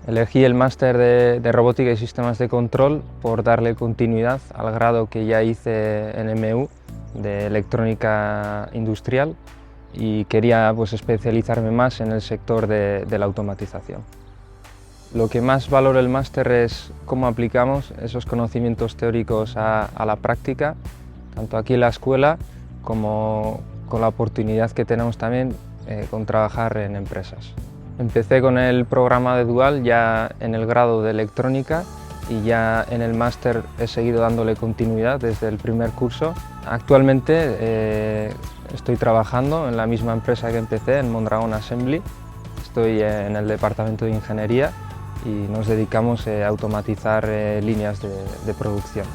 Elegí el máster de Robótica y Sistemas de Control por darle continuidad al grado que ya hice en MU de Electrónica Industrial y quería especializarme más en el sector de la automatización. Lo que más valoro el máster es cómo aplicamos esos conocimientos teóricos a la práctica, tanto aquí en la escuela como con la oportunidad que tenemos también con trabajar en empresas. Empecé con el programa de Dual ya en el grado de electrónica y ya en el máster he seguido dándole continuidad desde el primer curso. Actualmente estoy trabajando en la misma empresa que empecé, en Mondragón Assembly. Estoy en el departamento de ingeniería y nos dedicamos a automatizar líneas de producción.